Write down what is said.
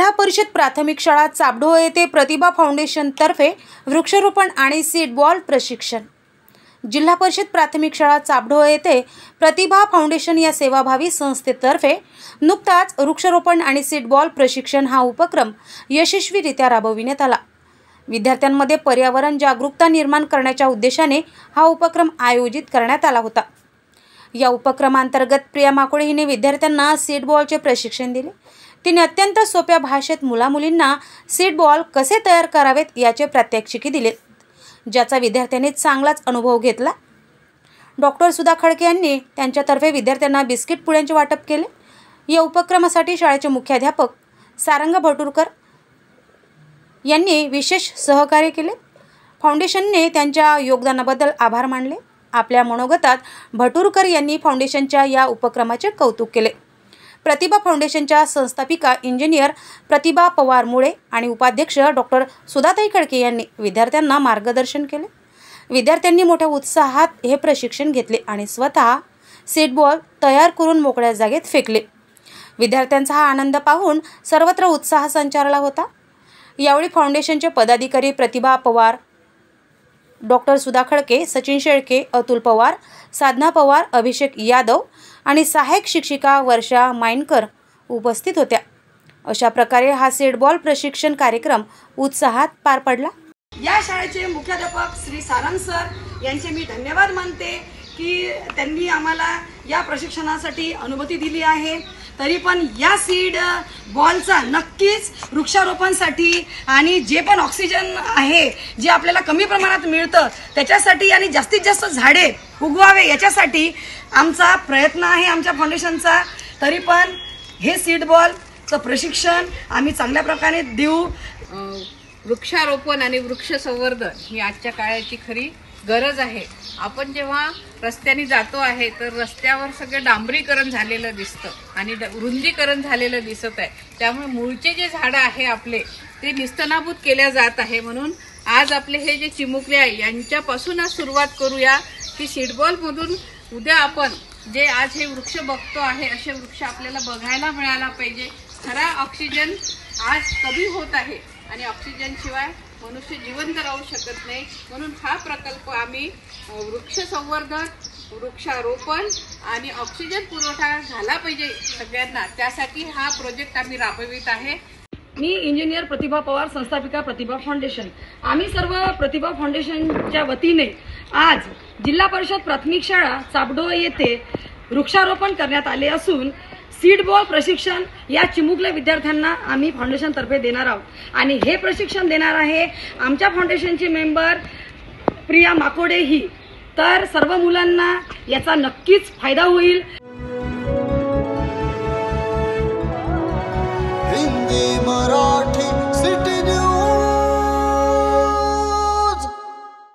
जिल्हा परिषद प्राथमिक शाळा चाबढोळ येथे प्रतिभा फाउंडेशन तर्फे वृक्षारोपण आणि सीड बॉल प्रशिक्षण। जिल्हा परिषद प्राथमिक शाळा चाबढोळ येथे प्रतिभा फाउंडेशन या सेवाभावी संस्थेतर्फे नुकताच वृक्षारोपण आणि सीड बॉल प्रशिक्षण हा उपक्रम यशस्वीरित्या राबविण्यात आला। विद्यार्थ्यांमध्ये पर्यावरण जागरूकता निर्माण करण्याच्या उद्देशाने हा उपक्रम आयोजित करण्यात आला होता। या उपक्रमांतर्गत प्रिया माकोडे हिने विद्यार्थ्यांना सीड बॉलचे प्रशिक्षण दिले। तिने अत्यंत सोप्या भाषेत मुलामुलींना सीड बॉल कसे तयार करावेत याचे प्रात्यक्षिके दिले, ज्याचा विद्यार्थ्यांनी चांगलाच अनुभव घेतला। डॉक्टर सुधा खडके यांनी त्यांच्यातर्फे विद्यार्थ्यांना बिस्किट पुड्यांचे वाटप केले। या उपक्रमासाठी शाळेचे मुख्याध्यापक सारंग भटुरकर यांनी विशेष सहकार्य केले। फाउंडेशनने त्यांच्या योगदानाबद्दल आभार मानले। आपल्या मनोगतात भटुरकर यांनी फाउंडेशनच्या या उपक्रमाचे कौतुक केले। प्रतिभा फाउंडेशनच्या संस्थापिका इंजिनियर प्रतिभा पवार मुळे आणि उपाध्यक्ष डॉक्टर सुधाताई खडके यांनी विद्यार्थ्यांना मार्गदर्शन केले। विद्यार्थ्यांनी मोठ्या उत्साहात हे प्रशिक्षण घेतले आणि स्वतः सीड बॉल तयार करून मोकळ्या जागेत फेकले। विद्यार्थ्यांचा हा आनंद पाहून सर्वत्र उत्साह संचारला होता। यावेळी फाउंडेशनचे पदाधिकारी प्रतिभा पवार, डॉक्टर सुधा खडके, सचिन शेळके, अतुल पवार, साधना पवार, अभिषेक यादव आणि सहाय्यक शिक्षिका वर्षा माइनकर उपस्थित होत्या। अशा प्रकारे हा सीड बॉल प्रशिक्षण कार्यक्रम उत्साहात पार पडला। या शाळेचे मुख्याध्यापक श्री सारंग सर यांचे मी धन्यवाद मानते की त्यांनी आम्हाला या प्रशिक्षणासाठी अनुमती दिली आहे। तरी पण या सीड बॉलचा नक्कीच वृक्षारोपणासाठी आणि जे पण ऑक्सिजन आहे जे आपल्याला कमी प्रमाणात मिळतं त्याच्यासाठी आणि जास्तीत जास्त झाडे उगवावे याच्यासाठी आमचा प्रयत्न आहे आमच्या फाउंडेशनचा। तरी पण हे सीड बॉलचं प्रशिक्षण आम्ही चांगल्या प्रकारे देऊ। वृक्षारोपण आणि वृक्ष संवर्धन ही आजच्या काळाची खरी गरज आहे। आपण जेव्हा रस्त्याने जातो आहे तर रस्त्यावर सगळं डांबरीकरण झालेलं दिसतं आणि रुंदीकरण झालेलं दिसत आहे। त्यामुळे मूळचे जे झाडं आहे आपले ते निस्तनाभूत केल्या जात आहे। म्हणून आज आपले हे जे चिमुकले आहे यांच्यापासूनच सुरुवात करूया की सीडबॉलमधून उद्या आपण जे आज हे वृक्ष बघतो आहे असे वृक्ष आपल्याला बघायला मिळाला पाहिजे। खरा ऑक्सिजन आज कमी होत आहे आणि ऑक्सिजन शिवाय मनुष्य जिवंत राहू शकत नाही। म्हणून हा प्रकल्प आम्ही वृक्ष संवर्धन, वृक्षारोपण आणि ऑक्सिजन पुरवठा झाला पाहिजे सगळ्यांना, त्यासाठी हा प्रोजेक्ट आम्ही राबवित आहे। मी इंजिनियर प्रतिभा पवार, संस्थापिका प्रतिभा फाउंडेशन। आम्ही सर्व प्रतिभा फाउंडेशनच्या वतीने आज जिल्हा परिषद प्राथमिक शाळा चाबढोळ येथे वृक्षारोपण करण्यात आले असून सीड बॉल प्रशिक्षण या चिमुकल्या विद्यार्थ्यांना आम्ही फाउंडेशन तर्फे देणार आहोत आणि हे प्रशिक्षण देणार आहे आमच्या फाउंडेशनचे मेंबर प्रिया माकोडे ही। तर सर्व मुलांना याचा नक्कीच फायदा होईल